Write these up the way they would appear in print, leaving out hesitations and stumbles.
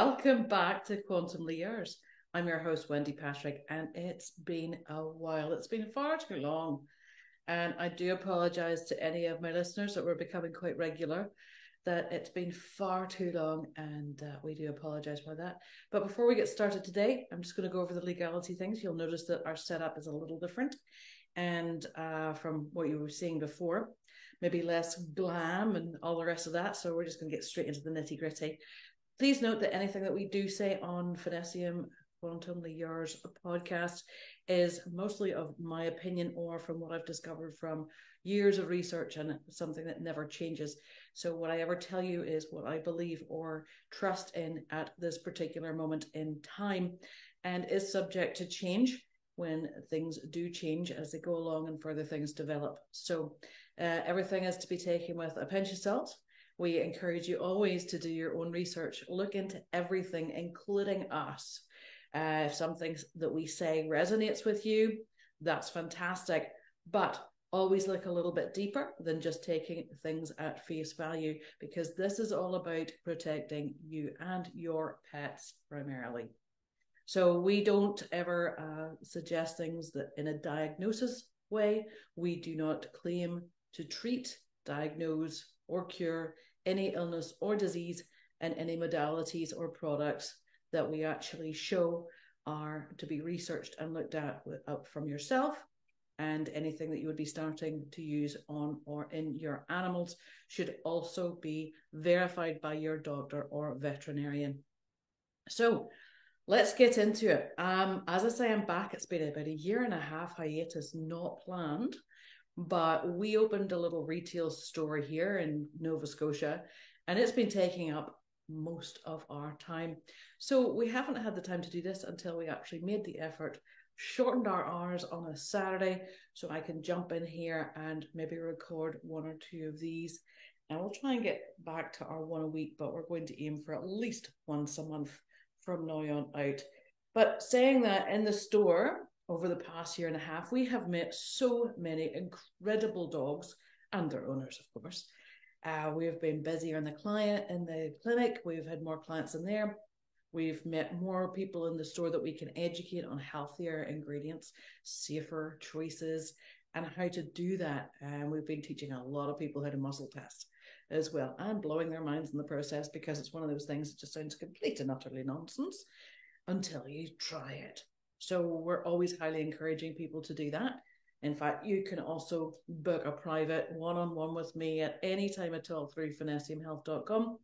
Welcome back to Quantumly Yours. I'm your host, Wendy Patrick, and it's been a while. It's been far too long. And I do apologize to any of my listeners that were becoming quite regular, that it's been far too long, and we do apologize for that. But before we get started today, I'm just going to go over the legality things. You'll notice that our setup is a little different and from what you were seeing before, maybe less glam and all the rest of that. So we're just going to get straight into the nitty gritty. Please note that anything that we do say on Finessium Quantumly Yours podcast is mostly of my opinion or from what I've discovered from years of research, and something that never changes. So what I ever tell you is what I believe or trust in at this particular moment in time, and is subject to change when things do change as they go along and further things develop. So everything is to be taken with a pinch of salt. We encourage you always to do your own research. Look into everything, including us. If something that we say resonates with you, that's fantastic. But always look a little bit deeper than just taking things at face value, because this is all about protecting you and your pets primarily. So we don't ever suggest things that in a diagnosis way. We do not claim to treat, diagnose, or cure any illness or disease, and any modalities or products that we actually show are to be researched and looked at up from yourself, and anything that you would be starting to use on or in your animals should also be verified by your doctor or veterinarian. So let's get into it. As I say, I'm back. It's been about a year and a half hiatus, not planned. But we opened a little retail store here in Nova Scotia, and it's been taking up most of our time. So we haven't had the time to do this until we actually made the effort, shortened our hours on a Saturday, so I can jump in here and maybe record one or two of these. And we'll try and get back to our one a week, but we're going to aim for at least once a month from now on out. But saying that, in the store, over the past year and a half, we have met so many incredible dogs and their owners, of course. We have been busier in the clinic. We've had more clients in there. We've met more people in the store that we can educate on healthier ingredients, safer choices, and how to do that. And we've been teaching a lot of people how to muscle test as well, and blowing their minds in the process, because it's one of those things that just sounds complete and utterly nonsense until you try it. So we're always highly encouraging people to do that. In fact, you can also book a private one-on-one with me at any time at all through finessiumhealth.com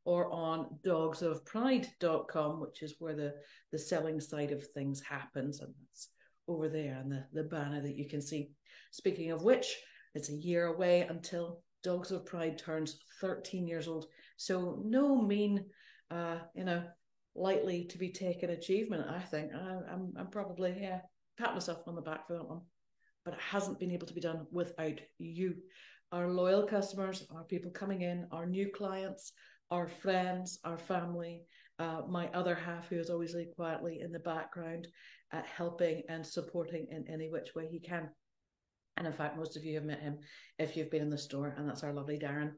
or on dogsofpride.com, which is where the selling side of things happens. And that's over there in the banner that you can see. Speaking of which, it's a year away until Dogs of Pride turns 13 years old. So no mean, lightly to be taken achievement, I think. I'm probably, pat myself on the back for that one. But it hasn't been able to be done without you, our loyal customers, our people coming in, our new clients, our friends, our family, my other half, who is always quietly in the background, helping and supporting in any which way he can. And in fact, most of you have met him if you've been in the store, and that's our lovely Darren.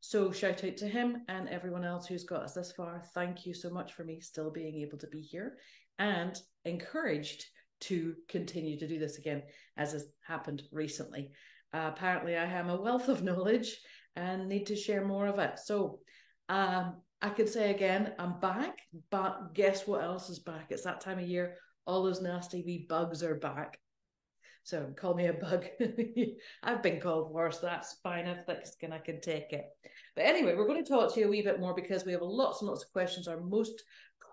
So shout out to him and everyone else who's got us this far. Thank you so much for me still being able to be here, and encouraged to continue to do this again, as has happened recently. Apparently, I am a wealth of knowledge and need to share more of it. So I can say again, I'm back, but guess what else is back? It's that time of year. All those nasty wee bugs are back. So call me a bug. I've been called worse. That's fine. I've thick skin. I can take it. But anyway, we're going to talk to you a wee bit more, because we have lots and lots of questions. Our most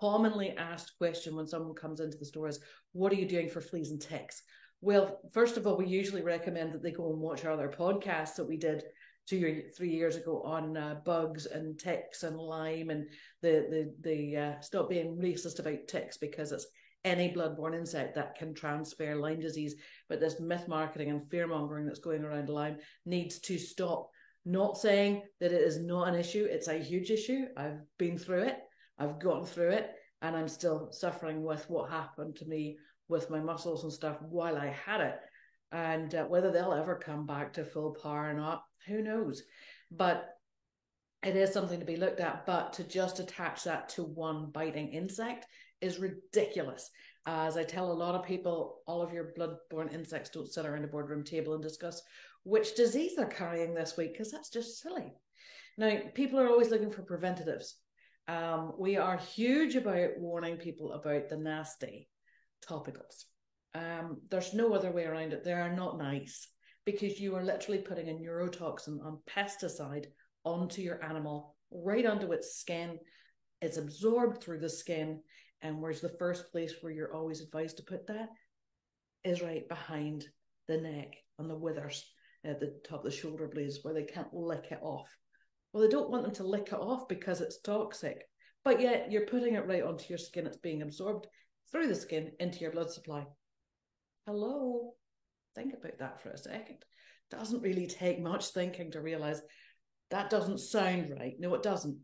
commonly asked question when someone comes into the store is, what are you doing for fleas and ticks? Well, first of all, we usually recommend that they go and watch our other podcasts that we did 2 or 3 years ago on bugs and ticks and Lyme, and the stop being racist about ticks, because it's any bloodborne insect that can transfer Lyme disease. But this myth marketing and fear mongering that's going around Lyme needs to stop. Not saying that it is not an issue. It's a huge issue. I've been through it. I've gotten through it, and I'm still suffering with what happened to me with my muscles and stuff while I had it. And whether they'll ever come back to full power or not, who knows? But it is something to be looked at, but to just attach that to one biting insect is ridiculous. As I tell a lot of people, all of your blood-borne insects don't sit around a boardroom table and discuss which disease they're carrying this week, because that's just silly. Now, people are always looking for preventatives. We are huge about warning people about the nasty topicals. There's no other way around it. They are not nice, because you are literally putting a neurotoxin on pesticide onto your animal, right onto its skin. It's absorbed through the skin. And where's the first place where you're always advised to put that is right behind the neck, on the withers, at the top of the shoulder blades, where they can't lick it off. Well, they don't want them to lick it off because it's toxic, but yet you're putting it right onto your skin. It's being absorbed through the skin into your blood supply. Hello? Think about that for a second. Doesn't really take much thinking to realize that doesn't sound right. No, it doesn't.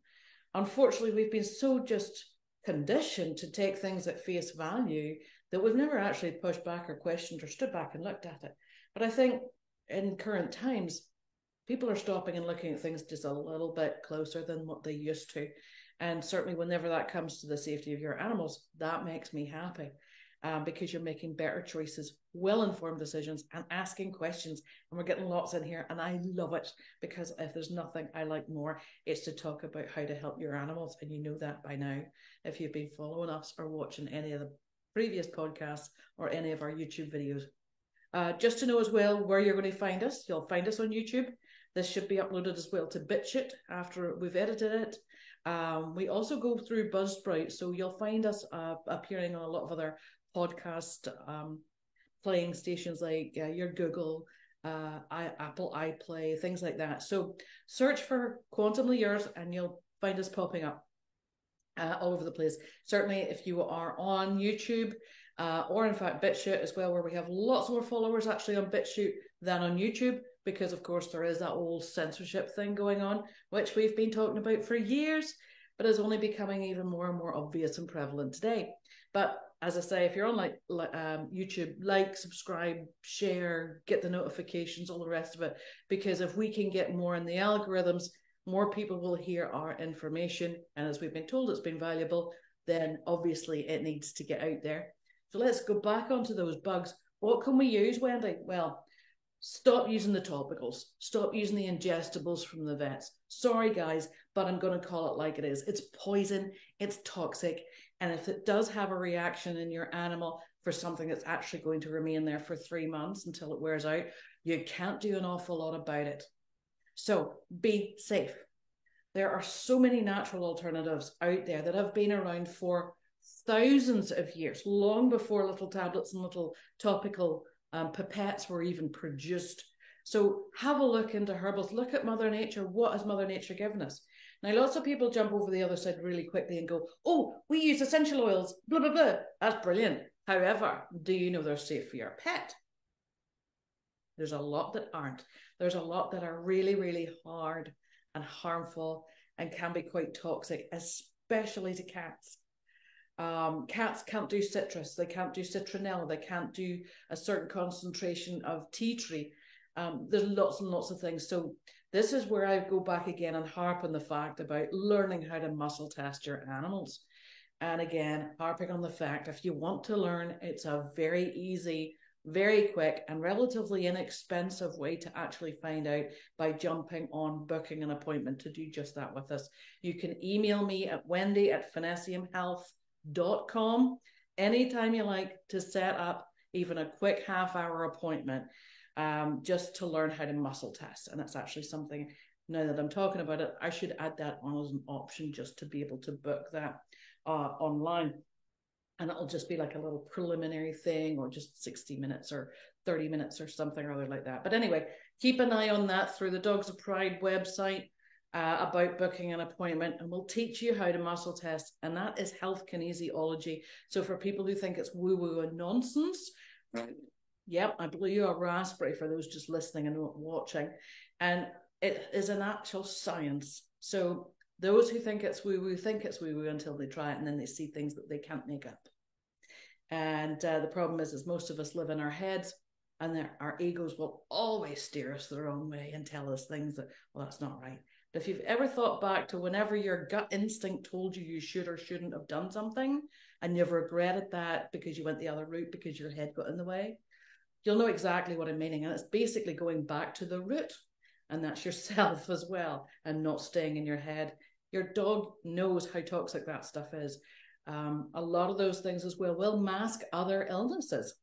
Unfortunately, we've been so just conditioned to take things at face value that we've never actually pushed back or questioned or stood back and looked at it. But I think in current times, people are stopping and looking at things just a little bit closer than what they used to. And certainly whenever that comes to the safety of your animals, that makes me happy. Because you're making better choices, well-informed decisions, and asking questions. And we're getting lots in here, and I love it, because if there's nothing I like more, it's to talk about how to help your animals. And you know that by now, if you've been following us or watching any of the previous podcasts or any of our YouTube videos. Just to know as well where you're going to find us. You'll find us on YouTube. This should be uploaded as well to BitChute after we've edited it. We also go through Buzzsprout, so you'll find us appearing on a lot of other podcast playing stations like your Google, Apple iPlay, things like that. So search for Quantumly Yours and you'll find us popping up all over the place. Certainly if you are on YouTube or in fact BitChute as well, where we have lots more followers actually on BitChute than on YouTube, because of course there is that old censorship thing going on, which we've been talking about for years, but is only becoming even more and more obvious and prevalent today. But as I say, if you're on YouTube, like, subscribe, share, get the notifications, all the rest of it, because if we can get more in the algorithms, more people will hear our information. And as we've been told it's been valuable, then obviously it needs to get out there. So let's go back onto those bugs. What can we use, Wendy? Well, stop using the topicals. Stop using the ingestibles from the vets. Sorry, guys, but I'm going to call it like it is. It's poison. It's toxic. And if it does have a reaction in your animal for something that's actually going to remain there for 3 months until it wears out, you can't do an awful lot about it. So be safe. There are so many natural alternatives out there that have been around for thousands of years, long before little tablets and little topical pipettes were even produced. So have a look into herbals. Look at Mother Nature. What has Mother Nature given us? Now, lots of people jump over the other side really quickly and go, oh, we use essential oils, blah, blah, blah. That's brilliant. However, do you know they're safe for your pet? There's a lot that aren't. There's a lot that are really, really hard and harmful and can be quite toxic, especially to cats. Cats can't do citrus. They can't do citronella. They can't do a certain concentration of tea tree. There's lots and lots of things. So this is where I go back again and harp on the fact about learning how to muscle test your animals. And again, harping on the fact, if you want to learn, it's a very easy, very quick and relatively inexpensive way to actually find out by jumping on booking an appointment to do just that with us. You can email me at wendy@finessiumhealth.com anytime you like to set up even a quick half-hour appointment just to learn how to muscle test. And it's actually something, now that I'm talking about it, I should add that on as an option just to be able to book that online. And it'll just be like a little preliminary thing, or just 60 minutes or 30 minutes or something or other like that. But anyway, keep an eye on that through the Dogs of Pride website about booking an appointment, and we'll teach you how to muscle test. And that is health kinesiology. So for people who think it's woo-woo and nonsense, yep, I blew you a raspberry for those just listening and not watching. And it is an actual science. So those who think it's woo-woo think it's woo-woo until they try it, and then they see things that they can't make up. And the problem is most of us live in our heads, and our egos will always steer us the wrong way and tell us things that, well, that's not right. But if you've ever thought back to whenever your gut instinct told you you should or shouldn't have done something, and you've regretted that because you went the other route because your head got in the way, you'll know exactly what I'm meaning. And it's basically going back to the root, and that's yourself as well, and not staying in your head. Your dog knows how toxic that stuff is. A lot of those things as well will mask other illnesses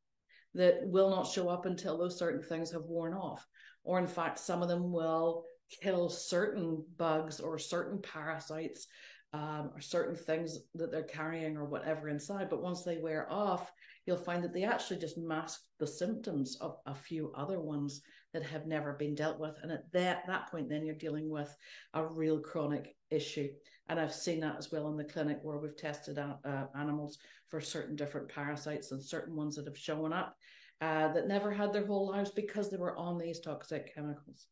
that will not show up until those certain things have worn off. Or in fact, some of them will kill certain bugs or certain parasites, or certain things that they're carrying or whatever inside. But once they wear off, you'll find that they actually just mask the symptoms of a few other ones that have never been dealt with. And at that point, then you're dealing with a real chronic issue. And I've seen that as well in the clinic where we've tested animals for certain different parasites and certain ones that have shown up that never had their whole lives because they were on these toxic chemicals.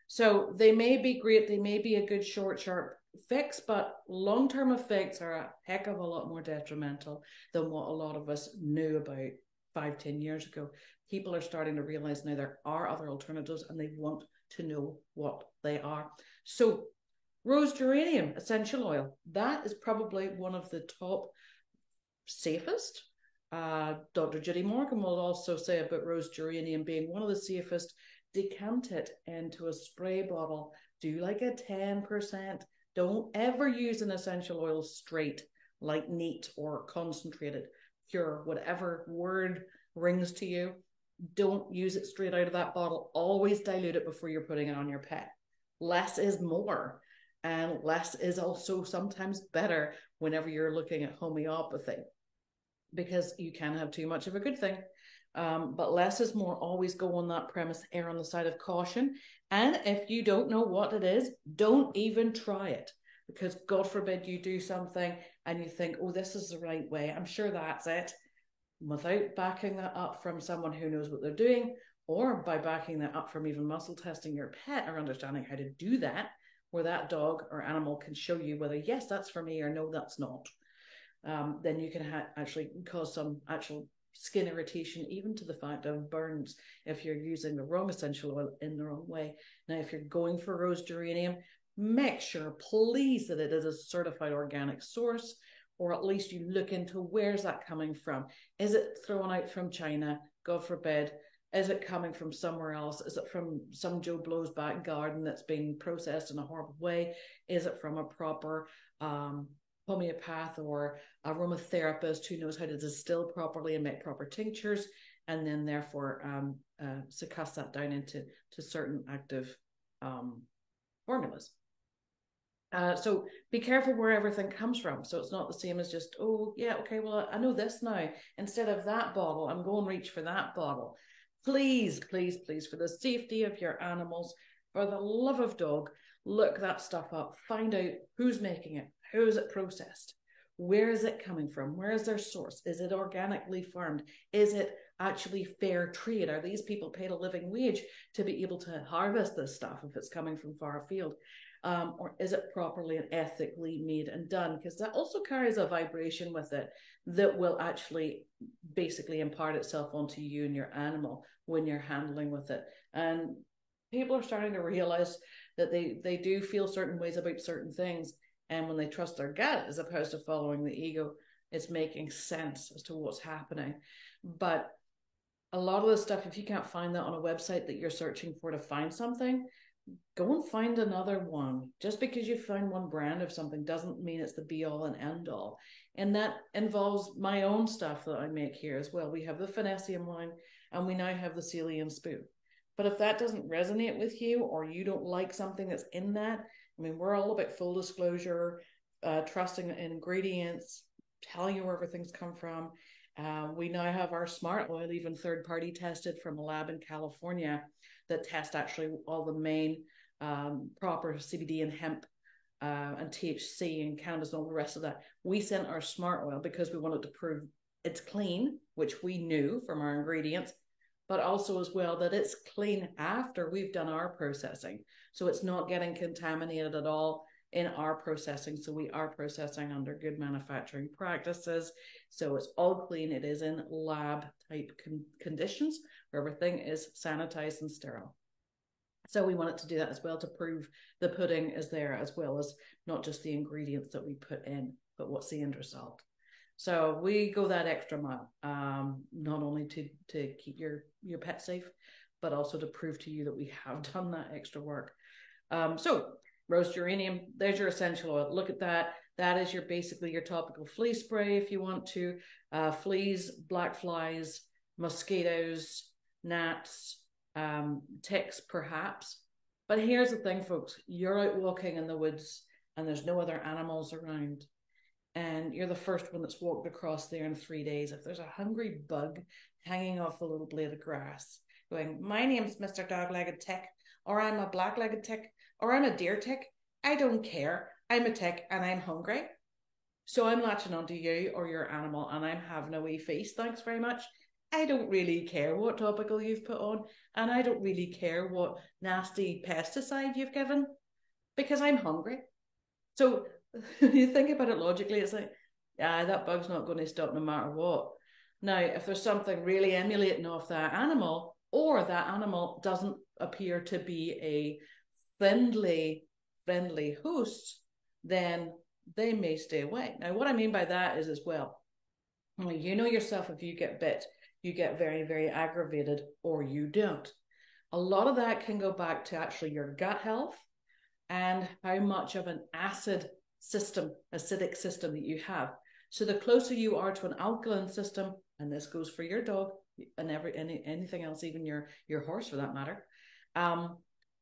So they may be great, they may be a good short, sharp fix, but long-term effects are a heck of a lot more detrimental than what a lot of us knew about 5-10 years ago. People are starting to realize now there are other alternatives and they want to know what they are. So rose geranium essential oil, that is probably one of the top safest. Dr. Judy Morgan will also say about rose geranium being one of the safest. Decant it into a spray bottle. Do like a 10%. Don't ever use an essential oil straight, like neat or concentrated, pure, whatever word rings to you. Don't use it straight out of that bottle. Always dilute it before you're putting it on your pet. Less is more, and less is also sometimes better whenever you're looking at homeopathy, because you can have too much of a good thing. But less is more. Always go on that premise, err on the side of caution. And if you don't know what it is, don't even try it, because God forbid you do something and you think, oh, this is the right way, I'm sure that's it, without backing that up from someone who knows what they're doing, or by backing that up from even muscle testing your pet or understanding how to do that, where that dog or animal can show you whether, yes, that's for me, or no, that's not. Then you can actually cause some actual skin irritation, even to the fact of burns, if you're using the wrong essential oil in the wrong way. Now, if you're going for rose geranium, make sure, please, that it is a certified organic source, or at least you look into where's that coming from. Is it thrown out from China? God forbid. Is it coming from somewhere else? Is it from some Joe Blow's back garden that's been processed in a horrible way? Is it from a proper homeopath or aromatherapist who knows how to distill properly and make proper tinctures, and then therefore succuss that down into certain active formulas? So be careful where everything comes from. So it's not the same as just, oh, yeah, okay, well, I know this now. Instead of that bottle, I'm going to reach for that bottle. Please, please, please, for the safety of your animals, for the love of dog, look that stuff up. Find out who's making it. How is it processed? Where is it coming from? Where is their source? Is it organically farmed? Is it actually fair trade? Are these people paid a living wage to be able to harvest this stuff if it's coming from far afield? Or is it properly and ethically made and done? Because that also carries a vibration with it that will actually basically impart itself onto you and your animal when you're handling with it. And people are starting to realize that they do feel certain ways about certain things. And when they trust their gut as opposed to following the ego, it's making sense as to what's happening. But a lot of the stuff, if you can't find that on a website that you're searching for to find something, go and find another one. Just because you find one brand of something doesn't mean it's the be all and end all. And that involves my own stuff that I make here as well. We have the Finessium line, and we now have the Celian Spoon. But if that doesn't resonate with you, or you don't like something that's in that, I mean, we're all about full disclosure, trusting in ingredients, telling you where everything's come from. We now have our smart oil, even third-party tested from a lab in California, that test actually all the main proper CBD and hemp and THC and cannabis and all the rest of that. We sent our smart oil because we wanted to prove it's clean, which we knew from our ingredients, but also as well that it's clean after we've done our processing. So it's not getting contaminated at all in our processing. So we are processing under good manufacturing practices. So it's all clean. It is in lab type conditions where everything is sanitized and sterile. So we wanted to do that as well to prove the pudding is there, as well as not just the ingredients that we put in, but what's the end result. So we go that extra mile, not only to keep your pet safe, but also to prove to you that we have done that extra work. So rose geranium, there's your essential oil. Look at that. That is basically your topical flea spray if you want to. Fleas, black flies, mosquitoes, gnats, ticks perhaps. But here's the thing, folks. You're out walking in the woods and there's no other animals around. And you're the first one that's walked across there in 3 days. If there's a hungry bug hanging off a little blade of grass, going, my name's Mr. Dog-Legged Tick, or I'm a black-legged tick, or I'm a deer tick, I don't care. I'm a tick and I'm hungry. So I'm latching onto you or your animal and I'm having a wee feast. Thanks very much. I don't really care what topical you've put on, and I don't really care what nasty pesticide you've given, because I'm hungry. So you think about it logically, it's like, that bug's not going to stop no matter what. Now, if there's something really emulating off that animal, or that animal doesn't appear to be a friendly host, then they may stay away. Now, what I mean by that is, as well, you know yourself, if you get bit, you get very, very aggravated, or you don't. A lot of that can go back to actually your gut health and how much of an acidic system that you have. So the closer you are to an alkaline system, and this goes for your dog and anything else, even your horse for that matter,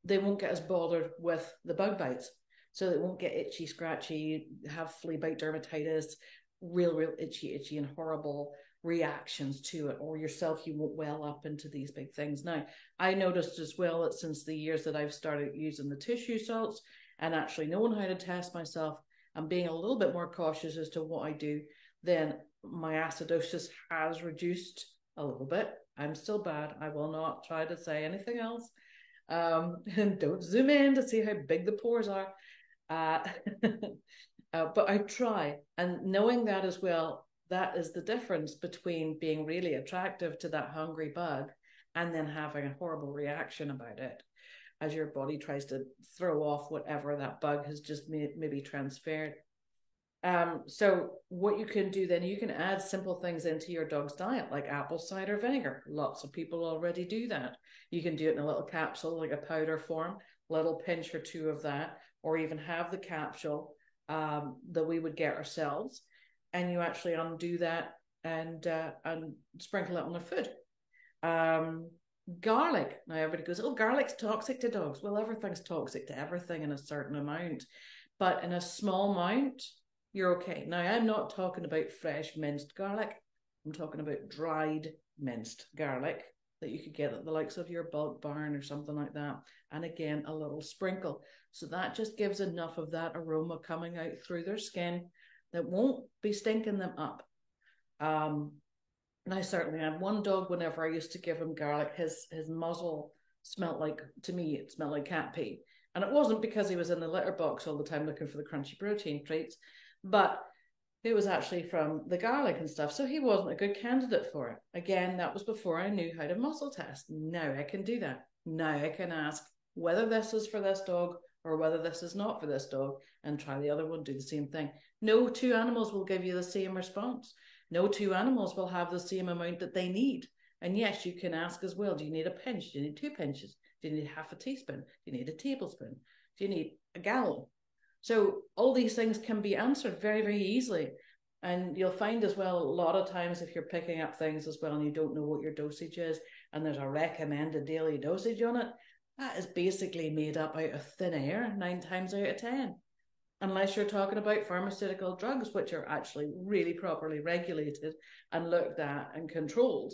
they won't get as bothered with the bug bites. So they won't get itchy, scratchy, have flea bite dermatitis, real itchy and horrible reactions to it, or yourself, you won't well up into these big things. Now, I noticed as well that since the years that I've started using the tissue salts and actually knowing how to test myself and being a little bit more cautious as to what I do, then my acidosis has reduced a little bit. I'm still bad. I will not try to say anything else. And don't zoom in to see how big the pores are. But I try, and knowing that as well, that is the difference between being really attractive to that hungry bug and then having a horrible reaction about it as your body tries to throw off whatever that bug has just maybe transferred. So what you can do then, you can add simple things into your dog's diet, like apple cider vinegar. Lots of people already do that. You can do it in a little capsule, like a powder form, little pinch or two of that, or even have the capsule that we would get ourselves, and you actually undo that and sprinkle it on their food. Garlic. Now everybody goes, oh, garlic's toxic to dogs. Well, everything's toxic to everything in a certain amount, but in a small amount, you're okay. Now, I'm not talking about fresh minced garlic. I'm talking about dried minced garlic that you could get at the likes of your Bulk Barn or something like that. And again, a little sprinkle. So that just gives enough of that aroma coming out through their skin that won't be stinking them up. And I certainly had one dog, whenever I used to give him garlic, his muzzle smelled like, to me, it smelled like cat pee. And it wasn't because he was in the litter box all the time looking for the crunchy protein treats, but it was actually from the garlic and stuff. So he wasn't a good candidate for it. Again, that was before I knew how to muzzle test. Now I can do that. Now I can ask whether this is for this dog or whether this is not for this dog, and try the other one, do the same thing. No two animals will give you the same response. No two animals will have the same amount that they need. And yes, you can ask as well, do you need a pinch? Do you need 2 pinches? Do you need half a teaspoon? Do you need a tablespoon? Do you need a gallon? So all these things can be answered very, very easily. And you'll find as well, a lot of times if you're picking up things as well and you don't know what your dosage is, and there's a recommended daily dosage on it, that is basically made up out of thin air 9 times out of 10. Unless you're talking about pharmaceutical drugs, which are actually really properly regulated and looked at and controlled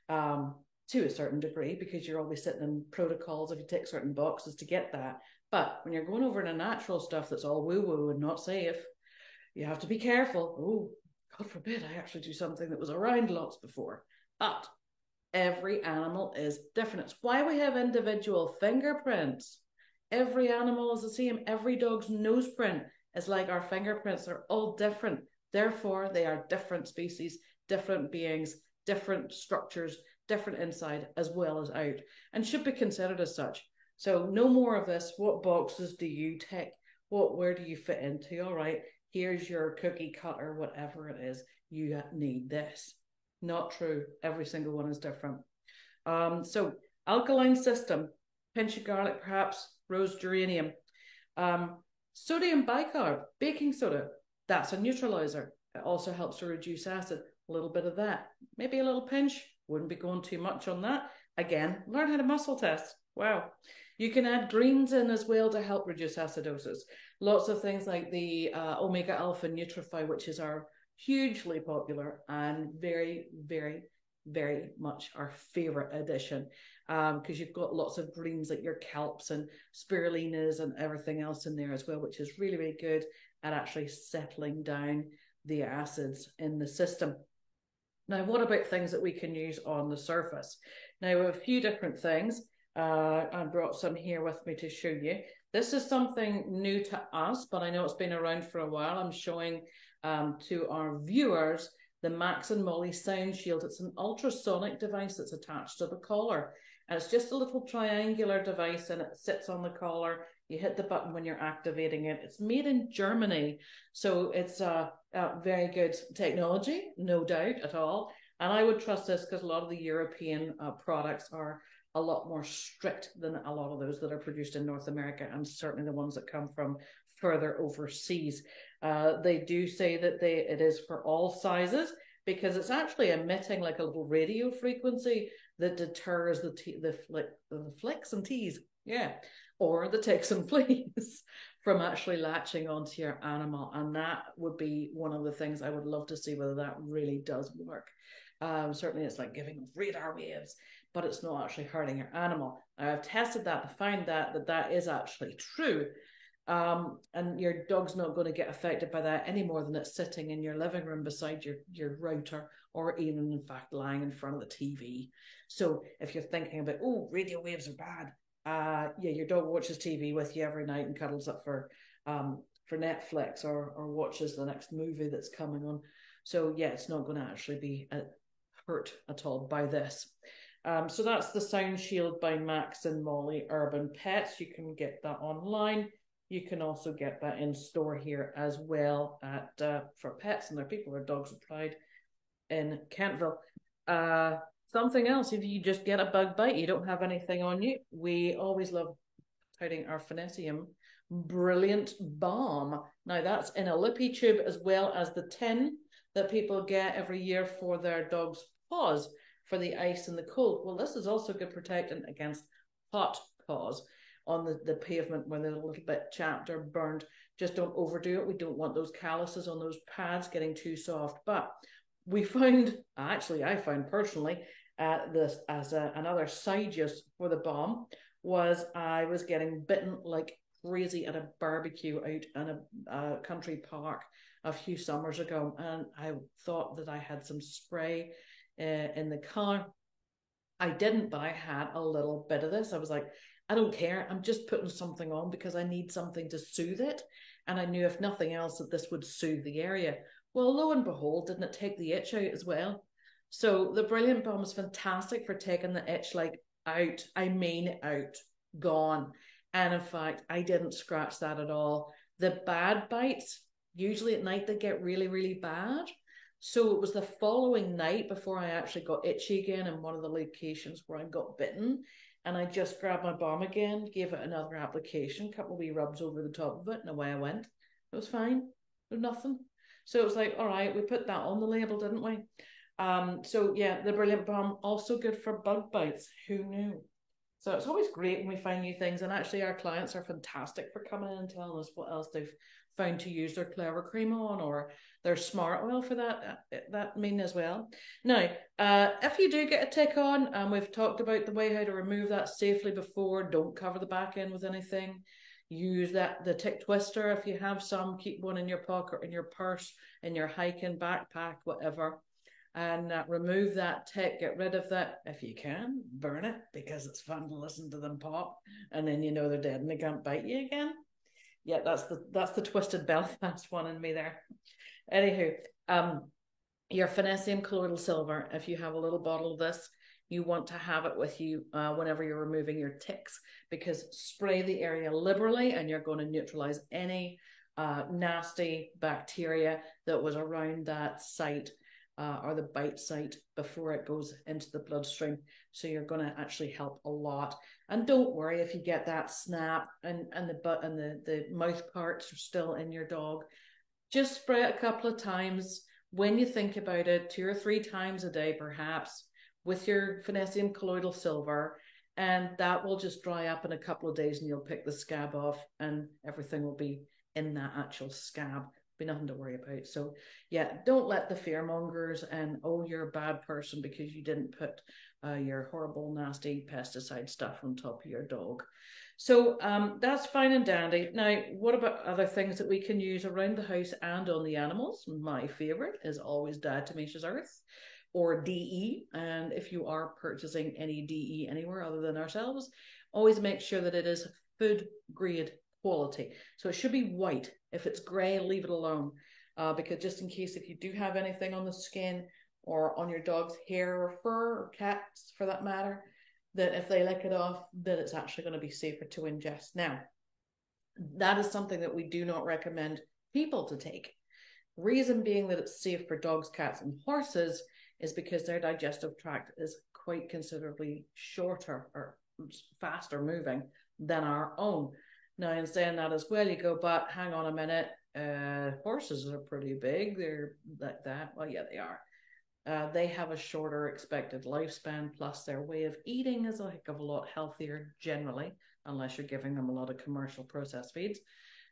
to a certain degree, because you're always sitting in protocols if you tick certain boxes to get that. But when you're going over the natural stuff that's all woo-woo and not safe, you have to be careful. Oh, God forbid I actually do something that was around lots before. But every animal is different. It's why we have individual fingerprints. Every animal is the same. Every dog's nose print is like our fingerprints. They're all different. Therefore, they are different species, different beings, different structures, different inside as well as out, and should be considered as such. So no more of this. What boxes do you tick? Where do you fit into? All right, here's your cookie cutter, whatever it is. You need this. Not true. Every single one is different. So alkaline system, pinch of garlic, perhaps rose geranium. Sodium bicarb, baking soda, that's a neutralizer. It also helps to reduce acid. A little bit of that, maybe a little pinch. Wouldn't be going too much on that. Again, learn how to muscle test. Wow. You can add greens in as well to help reduce acidosis. Lots of things like the omega alpha Nutrify, which is our hugely popular and very, very, very much our favorite addition, because you've got lots of greens like your kelps and spirulinas and everything else in there as well, which is really, really good at actually settling down the acids in the system. Now, what about things that we can use on the surface? Now, a few different things. I brought some here with me to show you. This is something new to us, but I know it's been around for a while. I'm showing to our viewers the Max and Molly Sound Shield. It's an ultrasonic device that's attached to the collar. And it's just a little triangular device, and it sits on the collar. You hit the button when you're activating it. It's made in Germany, so it's a very good technology, no doubt at all. And I would trust this because a lot of the European products are a lot more strict than a lot of those that are produced in North America, and certainly the ones that come from further overseas. They do say that it is for all sizes, because it's actually emitting like a little radio frequency that deters the flicks and teas, or the ticks and fleas from actually latching onto your animal. And that would be one of the things I would love to see, whether that really does work. Certainly it's like giving radar waves, but it's not actually hurting your animal. I've tested that to find that is actually true. And your dog's not going to get affected by that any more than it's sitting in your living room beside your router, or even in fact lying in front of the TV. So if you're thinking about, oh, radio waves are bad, your dog watches TV with you every night and cuddles up for Netflix, or watches the next movie that's coming on. So yeah, it's not going to actually be hurt at all by this. So that's the Sound Shield by Max and Molly Urban Pets. You can get that online. You can also get that in store here as well at for pets and their people or dogs of pride in Kentville. Something else, if you just get a bug bite, you don't have anything on you, we always love touting our Finessium Brilliant Balm. Now that's in a lippy tube, as well as the tin that people get every year for their dog's paws for the ice and the cold. Well, this is also good protectant against hot paws on the pavement where they're a little bit chapped or burned. Just don't overdo it. We don't want those calluses on those pads getting too soft. But we found, actually I found personally, this as another side use for the balm, was I was getting bitten like crazy at a barbecue out in a country park a few summers ago, and I thought that I had some spray in the car. I didn't, but I had a little bit of this. I was like, I don't care, I'm just putting something on because I need something to soothe it, and I knew if nothing else that this would soothe the area. Well, lo and behold, didn't it take the itch out as well? So the Brilliant Balm is fantastic for taking the itch like out. I mean out, gone. And in fact, I didn't scratch that at all. The bad bites, usually at night, they get really, really bad. So it was the following night before I actually got itchy again in one of the locations where I got bitten. And I just grabbed my balm again, gave it another application, a couple of wee rubs over the top of it, and away I went. It was fine. There's nothing. So it was like, all right, we put that on the label, didn't we? So yeah, the Brilliant Balm, also good for bug bites. Who knew? So it's always great when we find new things, and actually our clients are fantastic for coming in and telling us what else they've found to use their Clever Cream on, or their Smart Oil for that mean as well. Now, if you do get a tick on, and we've talked about the way how to remove that safely before, don't cover the back end with anything. Use the tick twister if you have some. Keep one in your pocket, in your purse, in your hiking backpack, whatever. And remove that tick, get rid of that. If you can, burn it, because it's fun to listen to them pop, and then you know they're dead and they can't bite you again. Yeah, that's the twisted Belfast one in me there. Anywho, your Finessium Colloidal Silver, if you have a little bottle of this, you want to have it with you whenever you're removing your ticks, because spray the area liberally and you're going to neutralize any nasty bacteria that was around that site or the bite site before it goes into the bloodstream. So you're going to actually help a lot. And don't worry if you get that snap and the butt and the mouth parts are still in your dog. Just spray it a couple of times. When you think about it, 2 or 3 times a day perhaps, with your Finessium Colloidal Silver, and that will just dry up in a couple of days and you'll pick the scab off and everything will be in that actual scab. Be nothing to worry about. So yeah, don't let the fear mongers and, oh, you're a bad person because you didn't put your horrible nasty pesticide stuff on top of your dog. So that's fine and dandy. Now, what about other things that we can use around the house and on the animals? My favorite is always Diatomaceous Earth, or DE. And if you are purchasing any DE anywhere other than ourselves, always make sure that it is food grade quality. So it should be white. If it's grey, leave it alone, because just in case if you do have anything on the skin or on your dog's hair or fur, or cats for that matter, that if they lick it off, that it's actually going to be safer to ingest. Now, that is something that we do not recommend people to take. Reason being that it's safe for dogs, cats, and horses is because their digestive tract is quite considerably shorter or faster moving than our own. Now, in saying that as well, you go, but hang on a minute, horses are pretty big. They're like that. Well, yeah, they are. They have a shorter expected lifespan, plus their way of eating is a heck of a lot healthier generally, unless you're giving them a lot of commercial processed feeds.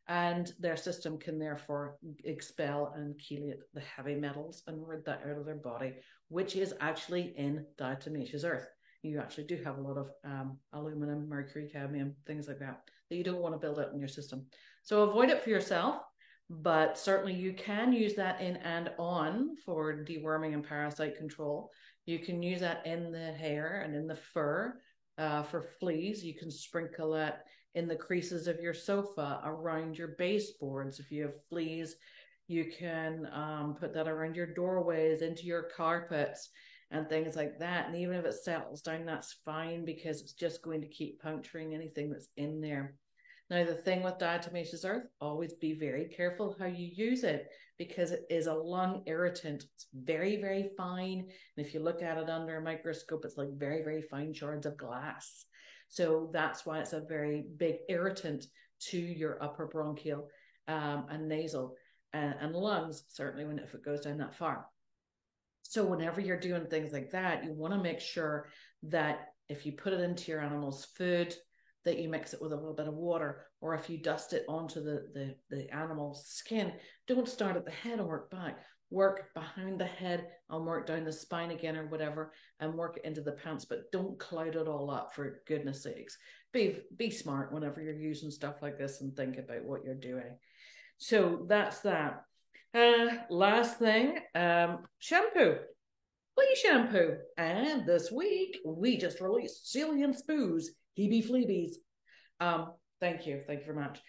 And their system can therefore expel and chelate the heavy metals and rid that out of their body, which is actually in diatomaceous earth. You actually do have a lot of aluminum, mercury, cadmium, things like that you don't want to build up in your system. So avoid it for yourself, but certainly you can use that in and on for deworming and parasite control. You can use that in the hair and in the fur for fleas. You can sprinkle that in the creases of your sofa, around your baseboards. If you have fleas, you can put that around your doorways, into your carpets, and things like that. And even if it settles down, that's fine, because it's just going to keep puncturing anything that's in there. Now, the thing with diatomaceous earth, always be very careful how you use it, because it is a lung irritant. It's very, very fine. And if you look at it under a microscope, it's like very, very fine shards of glass. So that's why it's a very big irritant to your upper bronchial and nasal and lungs, certainly if it goes down that far. So whenever you're doing things like that, you want to make sure that if you put it into your animal's food, that you mix it with a little bit of water, or if you dust it onto the animal's skin, don't start at the head and work back. Work behind the head and work down the spine again or whatever, and work it into the pants, but don't cloud it all up, for goodness sakes. Be smart whenever you're using stuff like this and think about what you're doing. So that's that. Last thing, shampoo. Flea shampoo. And this week we just released Sealy and Spoo's Hebe Fleabies. Thank you very much.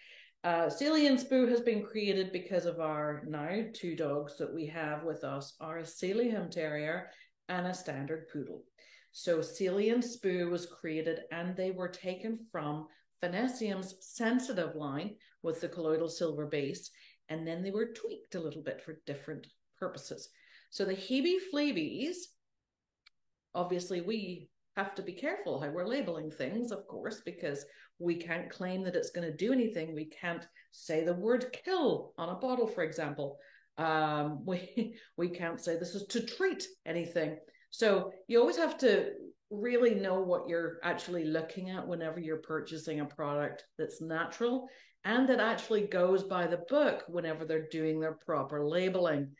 Sealy and Spoo has been created because of our now 2 dogs that we have with us are a Sealyham Terrier and a standard poodle. So Sealy and Spoo was created, and they were taken from Finessium's sensitive line with the colloidal silver base, and then they were tweaked a little bit for different purposes. So the Hebe Fleabies, obviously we have to be careful how we're labeling things, of course, because we can't claim that it's going to do anything. We can't say the word kill on a bottle, for example. We can't say this is to treat anything. So you always have to really know what you're actually looking at whenever you're purchasing a product that's natural and that actually goes by the book whenever they're doing their proper labeling.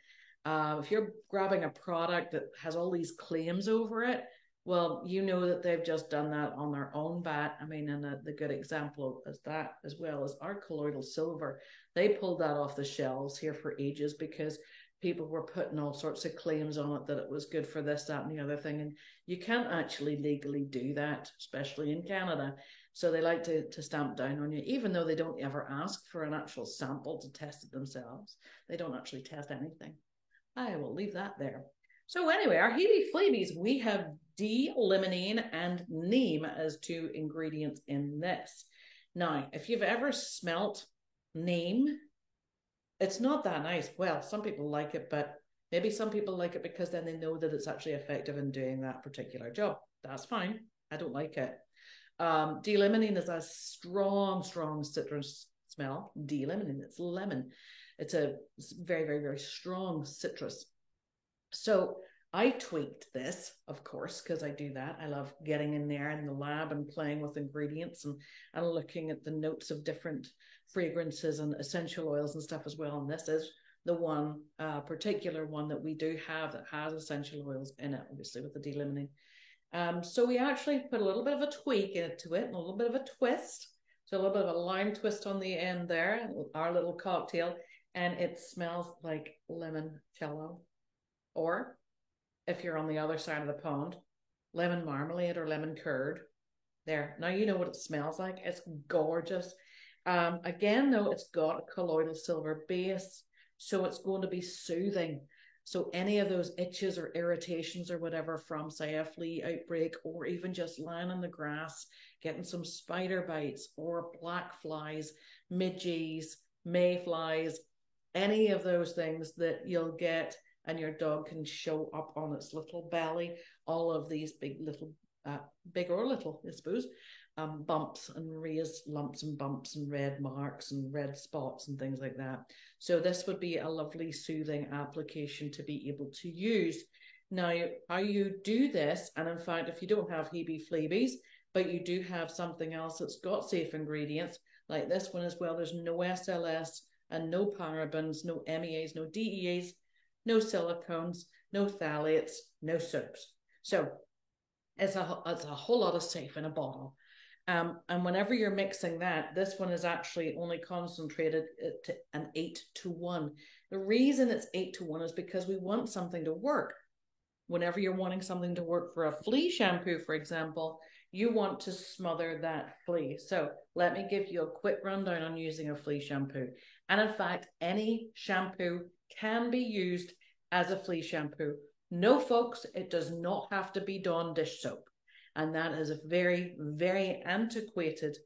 If you're grabbing a product that has all these claims over it, well, you know that they've just done that on their own bat. I mean, and the good example is that, as well as our colloidal silver. They pulled that off the shelves here for ages because people were putting all sorts of claims on it that it was good for this, that, and the other thing. And you can't actually legally do that, especially in Canada. So they like to stamp down on you, even though they don't ever ask for an actual sample to test it themselves. They don't actually test anything. I will leave that there. So anyway, our Hebe Fleabies, we have D-limonene and neem as 2 ingredients in this. Now, if you've ever smelt neem, it's not that nice. Well, some people like it, but maybe some people like it because then they know that it's actually effective in doing that particular job. That's fine. I don't like it. D-limonene is a strong citrus smell. D-limonene, it's lemon. It's a very, very, very strong citrus. So I tweaked this, of course, because I do that. I love getting in there in the lab and playing with ingredients and looking at the notes of different fragrances and essential oils and stuff as well. And this is the one particular one that we do have that has essential oils in it, obviously with the D-limonene. So we actually put a little bit of a tweak into it and a little bit of a twist. So a little bit of a lime twist on the end there, our little cocktail, and it smells like limoncello. Or if you're on the other side of the pond, lemon marmalade or lemon curd. There. Now you know what it smells like. It's gorgeous. Again, though, it's got a colloidal silver base, so it's going to be soothing. So any of those itches or irritations or whatever from, say, a flea outbreak, or even just lying in the grass, getting some spider bites or black flies, midges, mayflies, any of those things that you'll get and your dog can show up on its little belly, all of these big or little, I suppose, bumps and raised lumps and bumps and red marks and red spots and things like that. So this would be a lovely soothing application to be able to use. Now, how you do this, and in fact, if you don't have Hebe Fleabies, but you do have something else that's got safe ingredients, like this one as well, there's no SLS and no parabens, no MEAs, no DEAs, no silicones, no phthalates, no soaps. So it's a whole lot of safe in a bottle. And whenever you're mixing that, this one is actually only concentrated to an 8-to-1. The reason it's 8-to-1 is because we want something to work. Whenever you're wanting something to work for a flea shampoo, for example, you want to smother that flea. So let me give you a quick rundown on using a flea shampoo. And in fact, any shampoo can be used as a flea shampoo. No, folks, it does not have to be Dawn dish soap. And that is a very, very antiquated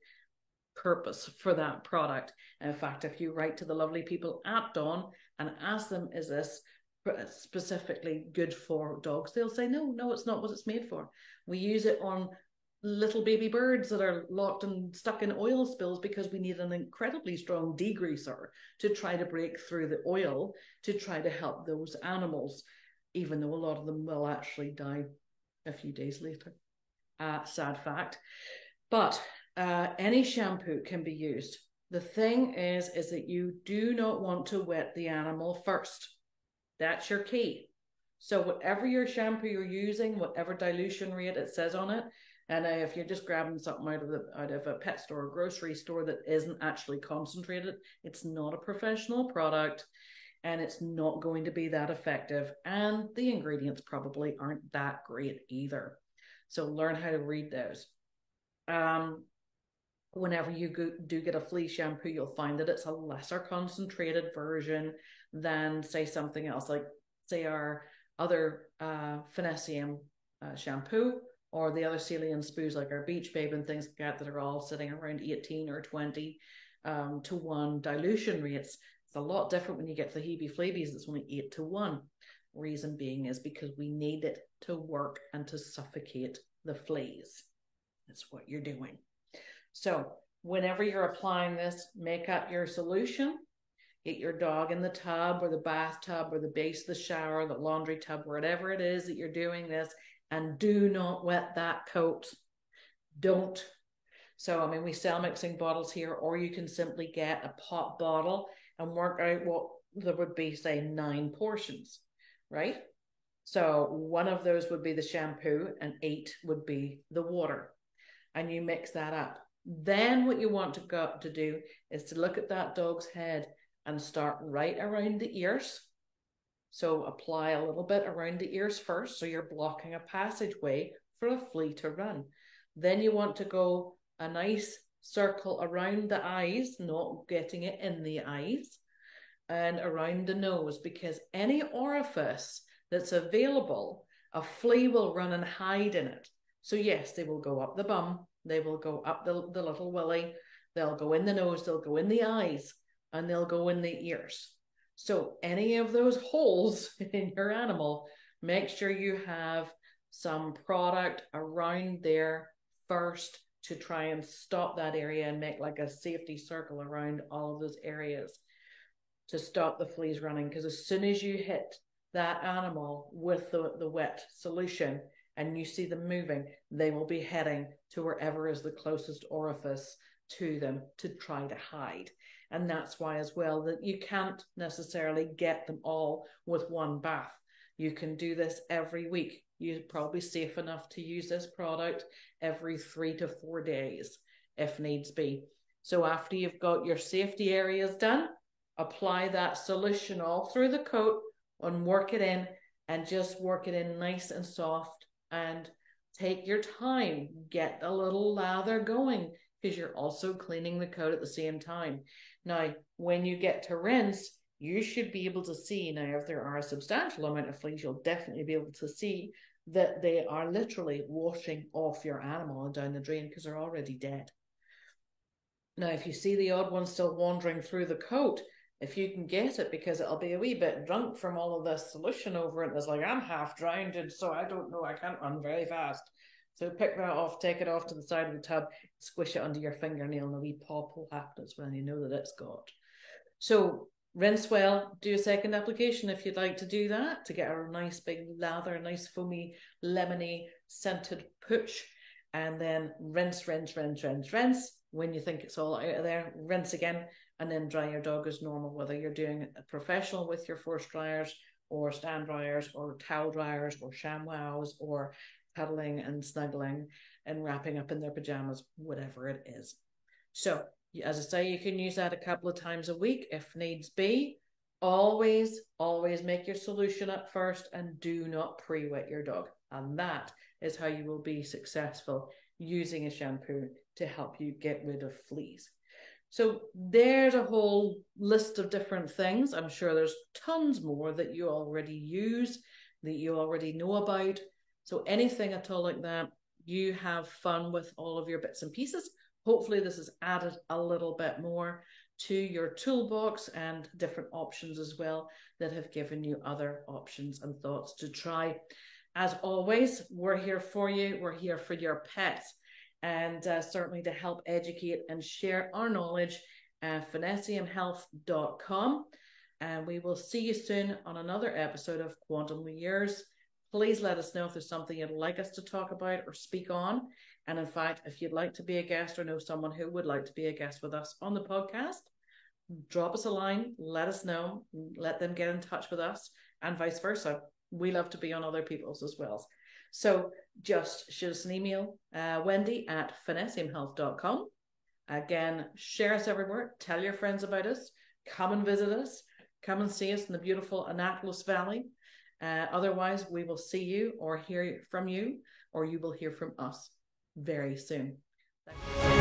purpose for that product. And in fact, if you write to the lovely people at Dawn and ask them, is this specifically good for dogs? They'll say, no, it's not what it's made for. We use it on little baby birds that are locked and stuck in oil spills because we need an incredibly strong degreaser to try to break through the oil to try to help those animals, even though a lot of them will actually die a few days later. Sad fact. But any shampoo can be used. The thing is that you do not want to wet the animal first. That's your key. So whatever your shampoo you're using, whatever dilution rate it says on it, and if you're just grabbing something out of a pet store or grocery store that isn't actually concentrated, it's not a professional product and it's not going to be that effective. And the ingredients probably aren't that great either. So learn how to read those. Whenever you do get a flea shampoo, you'll find that it's a lesser concentrated version than, say, something else, like, say, our other Finessium shampoo, or the other Ceylon Spoos like our Beach Babe and things like that are all sitting around 18 or 20 to 1 dilution rates. It's a lot different when you get the Hebe Fleabies. It's only 8-to-1. Reason being is because we need it to work and to suffocate the fleas. That's what you're doing. So whenever you're applying this, make up your solution. Get your dog in the tub or the bathtub or the base of the shower, the laundry tub, whatever it is that you're doing this, and do not wet that coat. Don't. So, I mean, we sell mixing bottles here, or you can simply get a pot bottle and work out what there would be, say, 9 portions, right? So one of those would be the shampoo and 8 would be the water. And you mix that up. Then what you want to do is to look at that dog's head and start right around the ears. So apply a little bit around the ears first, so you're blocking a passageway for a flea to run. Then you want to go a nice circle around the eyes, not getting it in the eyes, and around the nose, because any orifice that's available a flea will run and hide in it. So yes, they will go up the bum, they will go up the little willy, they'll go in the nose, they'll go in the eyes, and they'll go in the ears. So any of those holes in your animal, make sure you have some product around there first to try and stop that area and make like a safety circle around all of those areas to stop the fleas running. Because as soon as you hit that animal with the wet solution and you see them moving, they will be heading to wherever is the closest orifice to them to try to hide. And that's why as well that you can't necessarily get them all with one bath. You can do this every week. You're probably safe enough to use this product every 3 to 4 days if needs be. So after you've got your safety areas done, apply that solution all through the coat and work it in, and just work it in nice and soft, and take your time, get a little lather going, because you're also cleaning the coat at the same time. Now, when you get to rinse, you should be able to see, now if there are a substantial amount of fleas, you'll definitely be able to see that they are literally washing off your animal and down the drain because they're already dead. Now, if you see the odd one still wandering through the coat, if you can get it, because it'll be a wee bit drunk from all of this solution over it, it's like, I'm half drowned, so I don't know, I can't run very fast. So pick that off, take it off to the side of the tub, squish it under your fingernail, and a wee pop will happen as well, and you know that it's got. So rinse well, do a second application if you'd like to do that, to get a nice big lather, nice foamy, lemony, scented pooch, and then rinse. When you think it's all out of there, rinse again, and then dry your dog as normal, whether you're doing a professional with your force dryers or stand dryers or towel dryers or ShamWows or cuddling and snuggling and wrapping up in their pajamas, whatever it is. So as I say, you can use that a couple of times a week if needs be. Always make your solution up first, and do not pre-wet your dog. And that is how you will be successful using a shampoo to help you get rid of fleas. So there's a whole list of different things. I'm sure there's tons more that you already use, that you already know about. So anything at all like that, you have fun with all of your bits and pieces. Hopefully this has added a little bit more to your toolbox and different options as well that have given you other options and thoughts to try. As always, we're here for you. We're here for your pets. And certainly to help educate and share our knowledge, finessiumhealth.com. And we will see you soon on another episode of Quantum Years. Please let us know if there's something you'd like us to talk about or speak on. And in fact, if you'd like to be a guest or know someone who would like to be a guest with us on the podcast, drop us a line, let us know, let them get in touch with us, and vice versa. We love to be on other people's as well. So just shoot us an email, wendy@finessiumhealth.com. Again, share us everywhere. Tell your friends about us. Come and visit us. Come and see us in the beautiful Annapolis Valley. Otherwise, we will see you or hear from you, or you will hear from us very soon. Thank you.